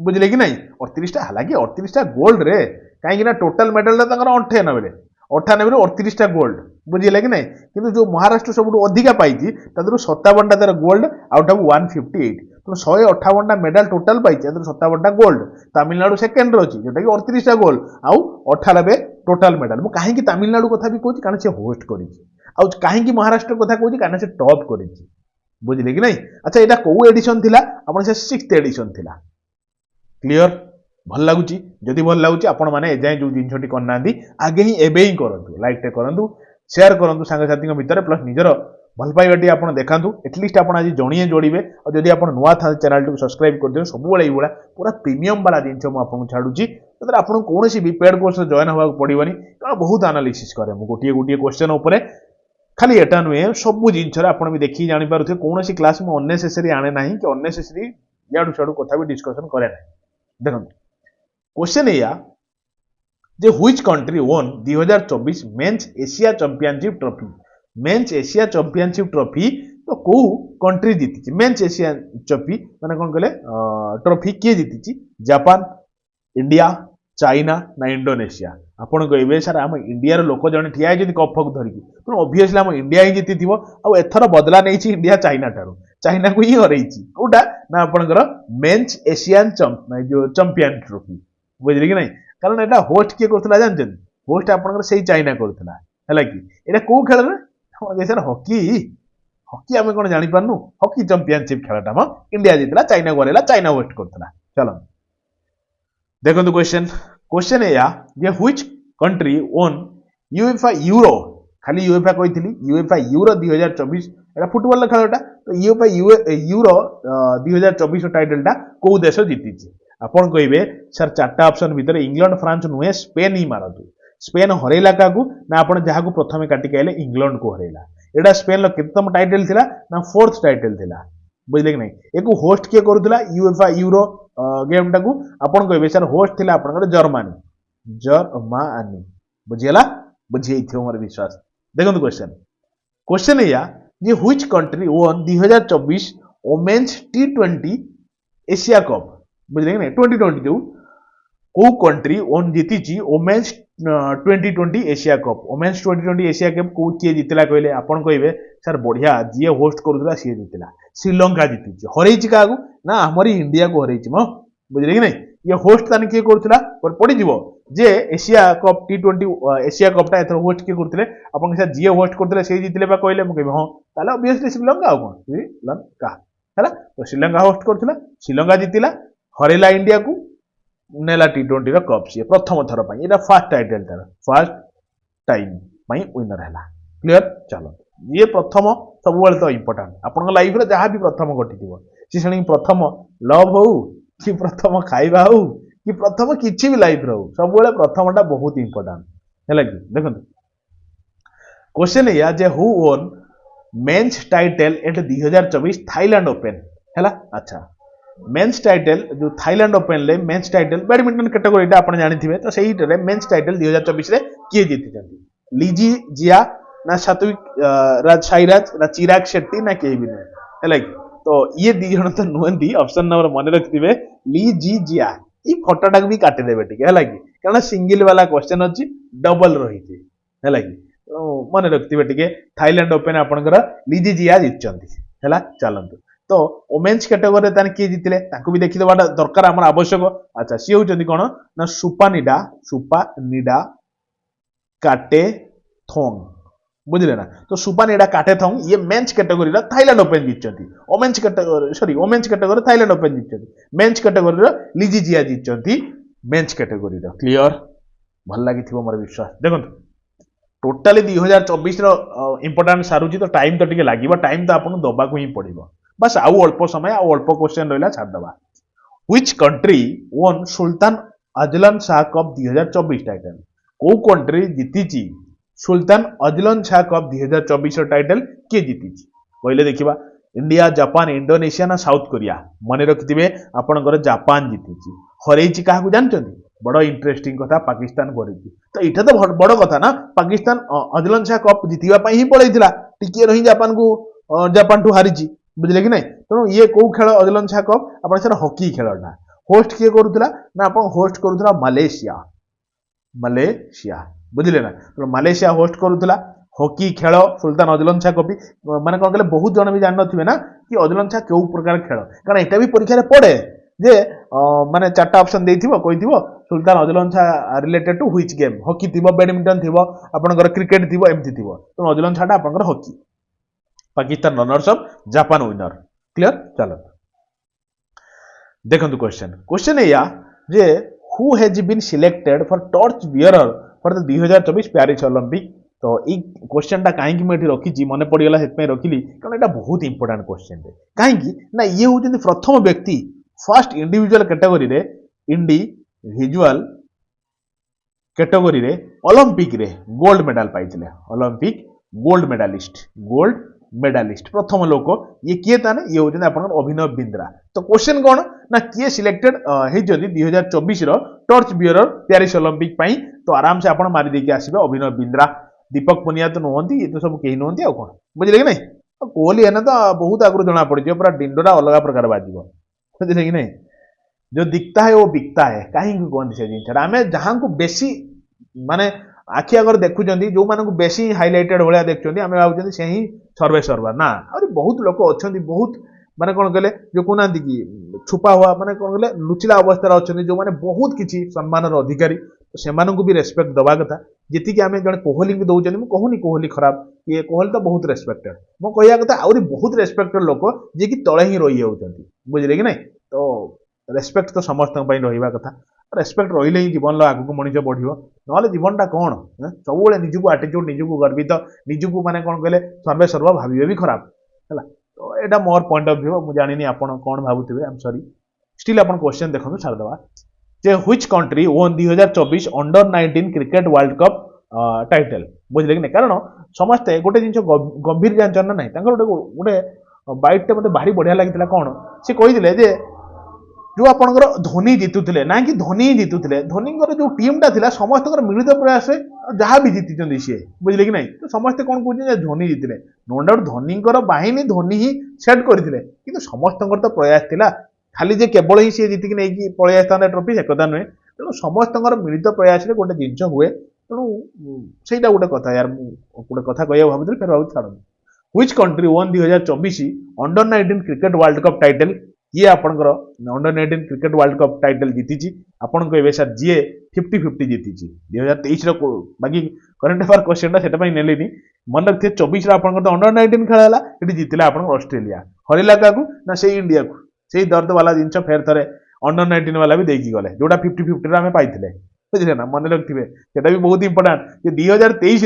S1: बुझे कि नहीं 38 हालांकि 38 गोल्ड रे कहीं टोटाल मेडल 98 98 38 गोल्ड बुझे कि नहीं किंतु जो महाराष्ट्र सब अधिका पाई 57टा तार गोल्ड आउट ऑफ 158 तो 158टा मेडल टोटाल पाई 57टा गोल्ड तमिलनाडु सेकेंड अच्छी जोटा कि 38 गोल्ड आउ 98 टोटाल मेडल मुझे कहीं तमिलनाडु कथा भी कहूँ कारण से होस्ट कर कहीं महाराष्ट्र कथा कहूँ कारण से टॉप कर बुझे कि नहीं अच्छा यहाँ कौ एडिशन थी आप 6th एडिशन थी क्लियर भल लगुच जदि भल लगुच आपण मैंने एजाए जो जिनटी करना आगे ही एवं ही करूँ लाइक टे करूँ शेयर करूँ सांगसाथी भितर प्लस निजर भल पाइबाटी आप देखा एटलिस्ट आप आज जड़िए जोड़े और जब आप नुआ था चैनल को सब्सक्राइब कर सब ये पूरा प्रीमियम वाला जिन मुझे छाड़ुची तो आपको कौन भी पेड कोर्स जॉइन होगा पड़ोनी कारण बहुत एनालिसिस कै गोटे गोटे क्वेश्चन उपर खाली एटा नुहे सब जिन आप भी देखिए जानीपे कौन क्लास में अननेसेसरी आने ना कि अननेसेसरी याडू साडू कथा भी डिस्कसन करे ना देखो क्वेश्चन या जे which country won 2024 men's Asia championship trophy men's Asia championship trophy तो कौ कंट्री जीति मेंस एशिया ट्रॉफी माने कौन कहले ट्रॉफी किए जीति जापान इंडिया चाइना ना इंडोनेशिया आपड़ कहे सर आम इंडिया लोक जन ठिया कप फक धरिकी तो ऑब्वियसली आम इंडिया ही जीति आउ बदला नहीं इंडिया चाइना ठारू चाइना को ही हरई कौटा ना आपंकर मेंस एशियन जो चैंपियन ट्रॉफी बुझे कि नहीं कारण यहाँ होस्ट किए कर जानते होस्ट आपंकर से चाइना करूला है कि यहाँ कौ खेल सर हॉकी हॉकी आम कौन जापारू हॉकी चैंपियनशिप खेलटा इंडिया जीतला चाइना गला चाइना होस्ट करूला चलो देखो क्वेश्चन या which country own UEFA euro खाली यूएफए कही यूएफए यूरो 2024 एटा फुटबॉल खेलटा तो यूएफए यूरो 2024 टाइटलटा कौ देश जीति आपन कहे सर 4टा ऑप्शन भितर इंग्लैंड फ्रांस नुहे स्पेन ही मारतु स्पेन हरैला क्या ना आप जहाँ प्रथम काटिक आइले इंग्लैंड को हरैला एटा स्पेन केतम टाइटल थिला ना 4th टाइटल थिला बुझले कि नहीं एक होस्ट किए करूला यूएफए यूरो गेम टाकू आपन कहे सर होस्ट थिला आपनकर जर्मनी बुझीगला बुझे मोर विश्वास देखो क्वेश्चन या जे which country won 2024 women's T20 Asia cup बुझले कि नहीं 2022 कौ कंट्री ओन जीति women's 2020 Asia cup women's 2020 Asia cup को किए जीतला कहले आपन कहे सर बढ़िया जी होस्ट करूला सी जीतला श्रीलंका जीति हरई क्या ना हमारी इंडिया को हरई बुझे कि नहीं ये होस्ट तान किए करूला पड़ी जे एशिया कप T20 एशिया कपटा एथर होस्ट किए करते आपन सर जी होस्ट करते से जीतले कहले मुझे हाँ ताले ऑब्वियसली श्रीलंका आ कौन श्रीलंका है तो श्रीलंका होस्ट करूला श्रीलंका जीतला हरैला इंडिया को नेला T20 रो कप सी प्रथम थर ये फर्स्ट टाइटल तार फर्स्ट टाइम विनर है क्लियर चलो ये प्रथम सब तो इंपोर्टाट आपन लाइफ रे जहाँ भी प्रथम घटी सी से प्रथम लव हो कि प्रथम खाइबा हो कि प्रथम किसी भी लाइफ रो सब प्रथमटा बहुत इंपोर्टाट है कि देखो क्वेश्चन या जे who won men's title at 2024 Thailand open है अच्छा मेंस टाइटल जो थाईलैंड ओपन ले मेंस टाइटल बैडमिंटन कैटेगरी आपन जानिथिबे तो सही मेंस टाइटल 2024 रे किए जीति लीजी जिया ना सात्विक साईराज ना चिराग शेट्टी ना कहीं भी नहीं है तो ये दी जन तो नुहति ऑप्शन नंबर मन रखिथे ली जी जिया ये फोटोटा भी काटिदेवे टी है कि कारण सिंगल वाला क्वेश्चन अच्छी डबल रही है कि मन रखिथे टी थाईलैंड ओपन आपंकर लीजी जिया जीति है चलतु तो वोमेन्स कैटेगरी ताने किए जीतिले तांको भी देखि देबाटा दरकार हमर आवश्यक अच्छा सी होचंदी कोन ना सुपानिडा काटे थोंग बुझले ना तो सुपानिडा काटे थोंग ये मेंस कैटेगरी रा थाईलैंड ओपन जीतचंती वोमेन्स कैटेगरी थाईलैंड ओपन जीतचंती मेंस कैटेगरी रा लीजी जिया जीतचंती मेंस कैटेगरी रा क्लियर भल लागिथिबो मोर विश्वास देखंतु टोटली 2024 रो इंपोर्टेंट सारुची तो टाइम तो टिके लागिबो टाइम तो आपन दबा को ही पड़िबो बस आउ अल्प समय आउ अल्प क्वेश्चन रहा छाड़दबा which country won Sultan Azlan Shah cup 2024 title को कंट्री जीतीची Sultan Azlan Shah cup 2024 title किए जीतीची कहले देखिबा इंडिया जापान इंडोनेशिया ना साउथ कोरिया मन रखिथिबे आपनकर जापान जीतीची हरैची काहाकू जानचंदी बड़ इंटरेस्टिंग कथा पाकिस्तान हरैची तो इठा तो बड़ कथा ना पाकिस्तान अजलन शाह कप जीतिबा पई ही पळैथिला टिके रही जापान को जापान टू हारिची बुझले कि नहीं तेणु ये कौ खेल अजलन शाह कप आपण सर हॉकी खेलटा होस्ट किए करूला ना आपण होस्ट करूला मालेशिया मालेशिया बुझिले ना तो मालेशिया होस्ट करूला हॉकी खेल सुल्तान अजलन शाह कप माने कौन कहले बहुत जन भी जान नथिबे ना कि अजलन शाह केउ प्रकार खेल कारण एटा भी परीक्षा रे पड़े जे माने चारटा ऑप्शन देथिबो कहिथिबो Sultan Azlan Shah related to which game hockey थिबो बैडमिंटन थिबो आपनकर क्रिकेट थिबो एमती थिबो तो अजलन शाह आपनकर hockey Pakistan runners up Japan winner clear चलो देखंतु क्वेश्चन या जे who has been selected for torch bearer for the 2024 Paris Olympic तो ई क्वेश्चन टा काहे कि मैं एठी रखी मने पड़ीगला हेत में रखिली कारण एटा बहुत इंपोर्टेंट क्वेश्चन है काहे कि ना ये होजन प्रथम व्यक्ति फर्स्ट इंडिविजुअल कैटेगरी रे इंडिविजुअल कैटेगरी रे ओलंपिक रे गोल्ड मेडल पाइथिले ओलंपिक गोल्ड मेडालिस्ट प्रथम लोक ये किए था ये होजन आपन अभिनव बिंद्रा तो क्वेश्चन कौन ना किए सिलेक्टेड हेजदी 2024 रो टॉर्च बियरर पेरिस ओलंपिक पई तो आराम से आपन मारी देके आसीबे अभिनव बिंद्रा दीपक पुनिया तो नहंती ये तो सब केही नहंती आ कोन बुझले कि नहीं कोहली है ना तो बहुत आगु जना पड़ जो पूरा डिंडोरा अलग प्रकार बाजिबो बुझले कि नहीं जो दिखता है वो बिकता है कहीं कौन से जिन आम जहां को बेसी माने आखि अगर देखुं जो मानक बेसी हाइलाइटेड भाया देखते आम भावुँ से ही सर्वे सर्वर ना और बहुत लोग अच्छा बहुत माने कौन कहले जो कहना कि छुपा हुआ माने कौन कहले लुचिला अवस्था अच्छा जो मैंने बहुत किसी सम्मान अधिकारी तो से भी रेस्पेक्ट दवा कथा जी आम जड़े कोहली को दौरान मुझे कहूनी कोहली खराब ये कोहली तो बहुत रेस्पेक्टेड मो कहया कथा आउरी बहुत रेस्पेक्टेड लोक जी कि तले ही रही जाती बुझे कि नहीं तो रेस्पेक्ट तो समस्त रहा कथा रेस्पेक्ट रही ही जीवन आगू मनीष बढ़ो ना जीवनटा कौन सब निजक आटीट्यूड निजक गर्वित निजक माने कौन कहले सर्वे सर्व भावे भी खराब है तो यहाँ मोर पॉइंट ऑफ व्यू मुझे जानी आप कौन भावुवे आई एम सॉरी स्टिल आप क्वेश्चन देखो छाड़दवा जे which country won 2024 under 19 cricket world cup title बुझे कि नहीं कारण समस्ते गोटे जिन गंभीर जानचन ना ना गोटे बाइट मत भारी बढ़िया लगी कौन सी कही जो आपंकर धोनी जीतुले ना कि धोनी जीतुले धोनी जो टीम टा थिला समस्त मिलित प्रयास जहाँ भी जीति सी बुझे कि नहीं तो समस्ते कौन कहते धोनी जीतिले नो डाउट धोनी बाहिनी धोनी ही सेट करते कि समस्त तो प्रयास थिला खाली जे केवल ही सी जीतिक नहीं पलि आसता ट्रॉफी से कथा नुहे तेणु समस्त मिलित प्रयास गोटे जिनस हुए तेणु से गोटे कथा यार गोटे कथा कह भाई फिर भाव छाड़ which country won 2024 under 19 cricket world cup title किए आपंकर under 19 cricket world cup title जीति आपन कहे सर जी 50-50 जीति 2023 बाकी करेन्ट अफेयर क्वेश्चन से नेली मन रखिए 24 आपंकर तो अंडर 19 खेल है जीतला आप ऑस्ट्रेलिया हरला क्या ना से इंडिया को से दर्द वाला जिन फेर थे अंडर 19 वाला भी देखी गले जोटा 50-50 आम पाई बुझे ना मन रखिए सेटा भी बहुत इंपोर्टाट कि 2023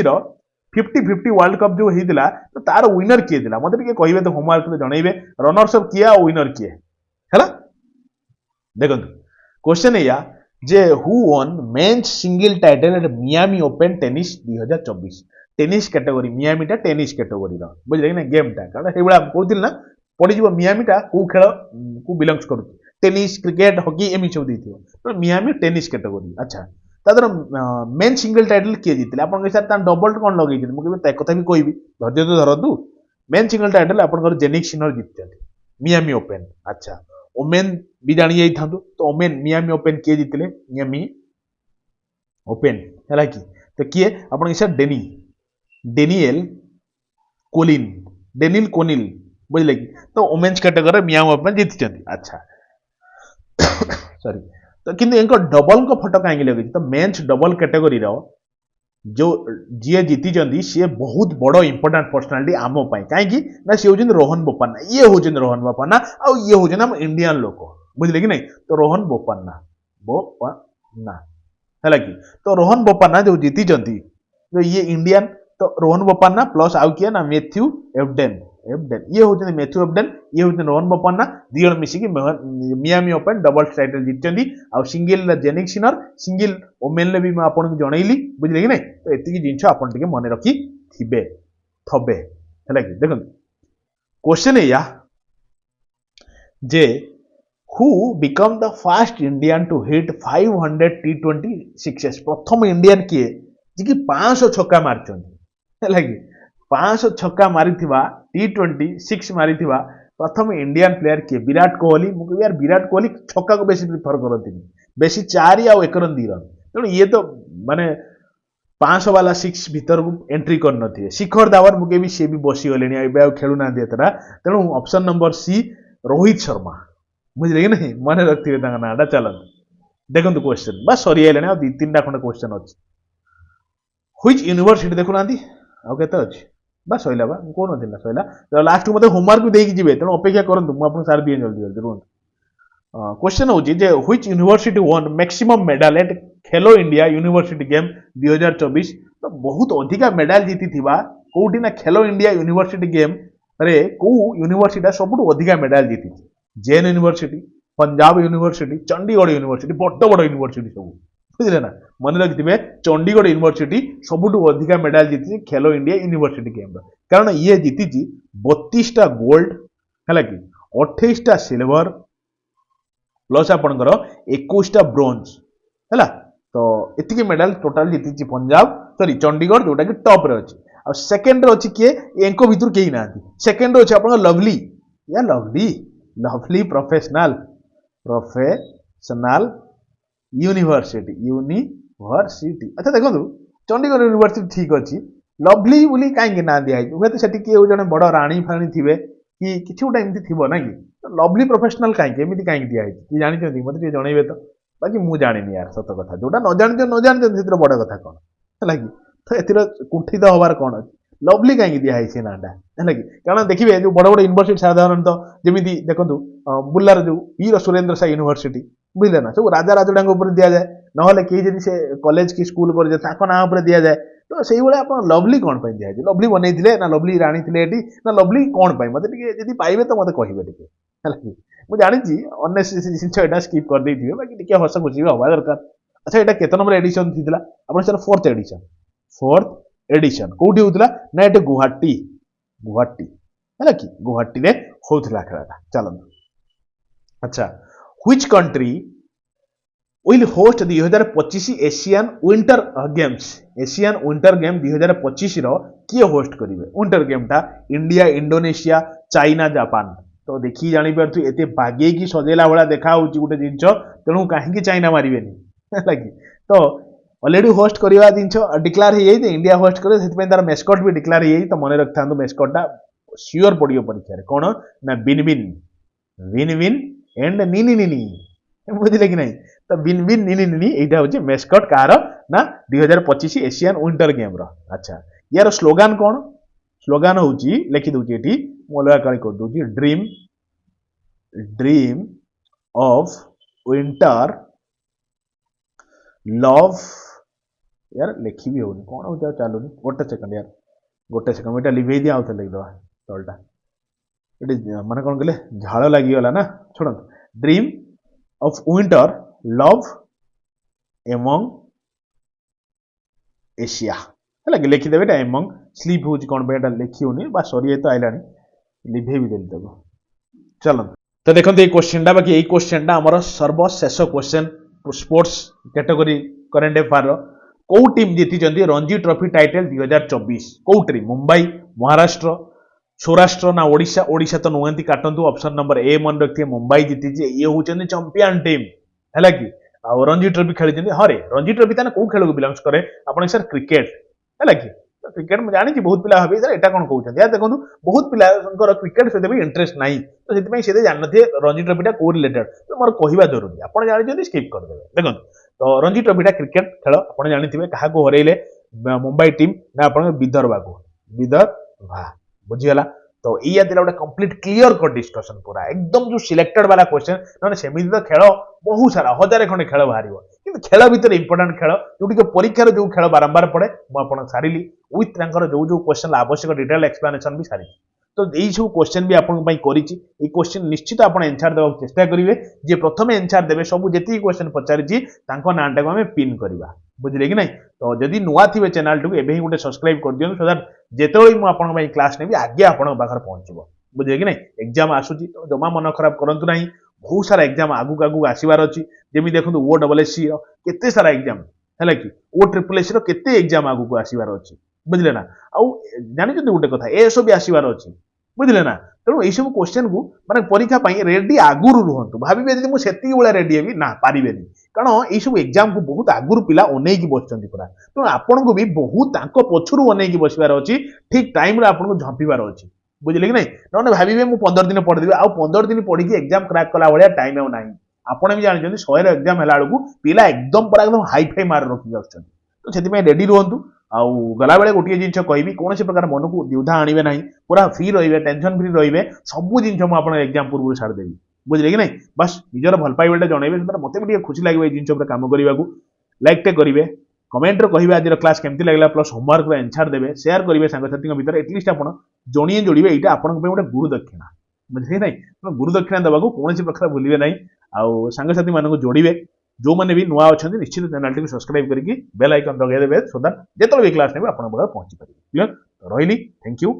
S1: 50-50 वर्ल्ड कप जो होता तो तार विनर किए था मतलब कहे तो होमवर्क जनइबे रनर्स अप किए और विनर किए है देखो क्वेश्चन या जे who won men's single title at Miami open tennis 2024 tennis category Miami टा टेनिस कैटेगरी बुझे कि ना गेम टा कारण से कहती ना पड़ जा मियामी टा कौ खेल को बिलंगस कर टेनिस क्रिकेट हॉकी एम सब देती तो मियामी टेनिस कैटेगरी अच्छा तादर मेन सिंगल टाइटल किए जीते आप सर डबल कौन लगे मुझे कथा भी कहबी धैर्य तो धरतु मेन सिंगल टाइटल आप जेनिक सिनर जीति मियामी ओपन अच्छा ओमेन भी जानी जाइए तो ओमेन मियामी ओपन किए जीते मियामी ओपन है कि तो किए आप सर डेनियल कोनिल बुझे कि तो ओमेन्स कैटेगरी मियामी ओपन जीति अच्छा सॉरी तो किंतु इनको डबल को फोटो कहीं लगे तो मेन्स डबल कैटेगरी जो जी जीति सी बहुत बड़ इंपोर्टेंट पर्सनालिटी आम कहीं ना सी हूँ रोहन बोपन्ना ये हूँ रोहन बोपन्ना आ ये हूँ आम इंडियन लोक बुझे कि नहीं तो रोहन बोपन्ना है कि तो रोहन बोपन्ना जो जीति जो ये इंडियन तो रोहन बोपन्ना प्लस आउ किए ना मैथ्यू एवडेन एबडेन ये होचंदी मैथ्यू एबडेन ये होचंदी रोहन बोपन्ना दी जण मिसिकी मियामी ओपन डबल टाइटल जीतचंदी आ single Jannik Sinner single women ले भी मैं आपन जणैली बुझले कि नै तो एति की जिंस आपन टिके मने रखी थिबे थबे हैला कि देखन क्वेश्चन है या जे who become the first Indian to hit 500 T20 sixes प्रथम इंडियन किए जी कि 500 छक्का मारचंदी हैला कि 500 छक्का मारिथिबा T20 6 मारिथिबा प्रथम इंडियन प्लेयर किए विराट कोहली मुझे यार विराट कोहली छक्का को बेसी प्रिफर करती बेसी 4 या 1 रन 2 रन तेणु ये तो माने 500 वाला 6 भीतर को एंट्री कर नथिए शिखर धावन मुके भी से भी बसी गलेनी एबे खेलु ना देतरा तेणु option number C Rohit Sharma बुझले कि नहीं मन रखिए नाटा चलत देखो क्वेश्चन बस सरी आइलानी आ 2-3टा खंड क्वेश्चन अच्छी व्हिच यूनिवर्सिटी देखु नांदी आ केते अछि बस सइला बा कोन दिला सइला तो लास्ट को मते होमवर्क भी देकी जिवे तेणु अपेक्षा करंतु मु आपन सार दिए जल्दी जल्दी रुन क्वेश्चन होची जे which university won maximum medal at Khelo India university game 2024 तो बहुत अधिका मेडल जीति थिबा कोउटी ना खेलो इंडिया यूनिवर्सिटी गेम रे को यूनिवर्सिटी सबुठ अधिका मेडल जीति Jain university Punjab university Chandigarh university बड़ बड़ यूनिवर्सिटी सब बुझले ना मन रखिथे चंडीगढ़ यूनिवर्सिटी सबुठ अधिका मेडल जीति खेलो इंडिया यूनिवर्सिटी गेम कारण ये जीति 32टा गोल्ड है कि 28टा सिल्वर प्लस आपणकर 21टा ब्रोंज है तो एतिकी मेडल टोटाल जीति पंजाब सॉरी चंडीगढ़ जोटा कि टॉप रे अछि आ सेकंड रे अछि के एंको भितर केही नांती सेकंड रे अछि आपन लवली या लवली प्रोफेशनल यूनिवर्सिटी अच्छा देखो चंडीगढ़ यूनिवर्सिटी ठीक अच्छी लवली बोली कहीं ना दिखाई हुए तो सेठी किए जने बड़ राणी फाणी थे कि किसी गोटे एमती थी ना कि लवली प्रोफेशनल कहीं एमती कहीं दिखाई कि जानते मत जनइबे तो बाकी मुझे जानी यार सत कथा जोटा न जानते बड़ कथा कौन है कि तो ए कुंठित हबार कौन अच्छी लवली कहीं दिखाई से नाटा है कि कारण देखिए जो बड़ बड़ यूनिवर्सिटी साधारणतः जमी देखो बुर्लार जो वीर सुरेंद्र साई यूनिवर्सिटी बुझले ना सब राजा राजोड़ा दि जाए ना कहीं जब से कॉलेज की स्कूल कर ना दि जाए तो से आप लवली कौन दिखाई लवली बनई ना लवली राणी थे ना लवली कौन मत पाइबे तो मत कहे टे मुझे जानी अनेसेसरी जिन स्किप कर दे बाकी हस खुशी हवा दरकार अच्छा यहाँ केत नंबर एडिशन थी आप सर फोर्थ एडिशन कौटी होता ना ये गुवाहाटी है कि गुवाहाटी रे होता खेलटा चलते अच्छा which country will host 2025 Asian winter game 2025 रो किए होस्ट करिवे विंटर गेम टा इंडिया इंडोनेशिया चाइना जापान तो देखी जानी पारथु एते बागे की सजेला वाला देखा होची गुटे जिंच तेणु काहे चाइना मारिबेनी है कि तो ऑलरेडी होस्ट करवा जिनस डिक्लेयर हो जाए इंडिया होस्ट करे से तार मेस्कट भी डिक्लेयर हो जाए तो मन रखता मेस्कटा सियोर पड़ो परीक्षा कौन ना विन विन एंड निनी निनी बुझे कि नहीं तो विन निनी निनी यहाँ हूँ मेस्कट कार ना 2025 एशियन विंटर गेम अच्छा यार स्लोगान कौन स्लोगान हूँ लिखी दूसरी ये अलग काली कर दूसरी ड्रीम ऑफ विंटर लव यार लिखी भी होनी कौन हो चलुनी गोटे सेकंड ये लिभे दिया आउ लिखिदे तलटा ये मैंने कौन कहले झाड़ लगिगला ना शुण dream of winter love among Asia है कि लिखिदेवे एमंग स्लीप हूँ कौन पे लिखी होनी बा सरी तो आइला लिभे भी देली तक चलो तो देखो ये क्वेश्चन टा बाकी क्वेश्चन टा आमर सर्वशेष question sports category current affair कौ टीम जीति रणजी ट्रॉफी टाइटल 2024 कौटी मुंबई महाराष्ट्र सौराष्ट्र ना ओडिशा तो नुहति काटतु ऑप्शन नंबर ए मन रखिए मुंबई जीति ये हूँ चंपियन टीम है कि रणजी ट्रॉफी खेली हाँ रणजी ट्रॉफी ताने कौ खेल को बिलोंग्स करे आप सर क्रिकेट है कि क्रिकेट मुझे जानी बहुत पिला भाई सर यहाँ कौन कहते हैं देखो बहुत पिला क्रिकेट सहित भी इंटरेस्ट ना तो से जान थे रणजी ट्रॉफी कौ रिलेटेड तो मोर कहवा जरूरी आप जानते स्किप करदे देखो तो रणजी ट्रॉफी क्रिकेट खेल आप जानते क्या हरइले मुंबई टीम ना आप विदर्भा को विदर्भा बुझीगला तो ये गोटे कंप्लीट क्लियर कट डिस्कशन पूरा एकदम जो सिलेक्टेड वाला क्वेश्चन ना सेमती तो खेल बहुत सारा 1000 खंडे खेल बाहर कि खेल भितर इंपोर्टाट खेल जो परीक्षार जो खेल बारंबार पड़े मुझे सारी विथ जो जो क्वेश्चन आवश्यक डिटेल एक्सप्लेनेशन भी सारी तो यही सब क्वेश्चन भी आपन पई करिछि ए क्वेश्चन निश्चित आपन आंसर देबा चेष्टा करिवे जे प्रथम आंसर देबे सब जेति क्वेश्चन पचारिछि तांको नाटा को हमें पिन करबा बुझिले कि नहीं तो जदि नुआ थिबे चैनल टू एबे ही गुटे सब्सक्राइब कर दियौ सो दैट जेतेबेले मु आपन पई क्लास नेबी आगे आपन पाखर पहुंचबो बुझिले कि नहीं एग्जाम आसुची तो जमा मन खराब करंतु नहीं बहुत सारा एग्जाम आगु आगु आसीबार अछि जेमि देखंतु ओ डबल एस सी केते सारा एग्जाम हैला कि ओ ट्रिपल एस सी रो केते एग्जाम आगु को आसीबार अछि बुझिले ना आउ जानि जति गुटे कथा एसो भी आसीबार अछि बुझिले ना तेणु एई सब क्वेश्चन को माने परीक्षा पई रेडी आगुरु रुहंतु भाबिबे जदि मु सेति बेला रेडी हेबी ना पारिबेनी कारण एई सब एग्जाम को बहुत आगुरु पिला ओनेई की बसचंती पुरा तेणु आपन को भी बहुत तांको पछुरु ओनेई की बसिबार अछि ठीक टाइम रे आपन को झंपिबार अछि बुझिले कि नहीं नने भाबिबे मु 15 दिन पढ़ देबे आ 15 दिन पढ़ी की एग्जाम क्रैक कला भलिया टाइम आउ नाही आपण भी जानि 100 रे एग्जाम हला बेलू पिला एकदम पूरा एकदम हाई फाई मार रखि जाउछन तो सेति में रेडी रहंतु आउ गला बेले गोटिए जिंस कहबी कौन से प्रकार मन को द्विधा आनिबे नाही पूरा फ्री रहिबे टेंशन फ्री रहिबे सब जिंस मु आपण एग्जाम पूर्व छाड़ देबी बुझिले कि नहीं बस निजर भल पाइबेटा जणैबे मते भी ଟିକେ खुशी लागबे जिंस ऊपर काम करिबा को लाइक टे करिवे कमेंट रे कहिबे आज क्लास केमति लागला प्लस होमवर्क रे आंसर देबे शेयर करिवे संग साथी भीतर एटलीस्ट आपण जणिए जोड़िबे एटा आपण पे गोटे गुरु दक्षिणा बुझिले नहीं तो गुरु दक्षिणा दबाको कौन से प्रकार भूलिबे नहीं आउ संग साथी मानको जोड़िबे जो माने भी नुआ अछंती निश्चित चैनल टी सब्सक्राइब करके बेल आइकन दबाइ देबे सो दैट जेतल भी क्लास नेबे आपण पाखर पहुंची परिबे क्लियर रहिली थैंक यू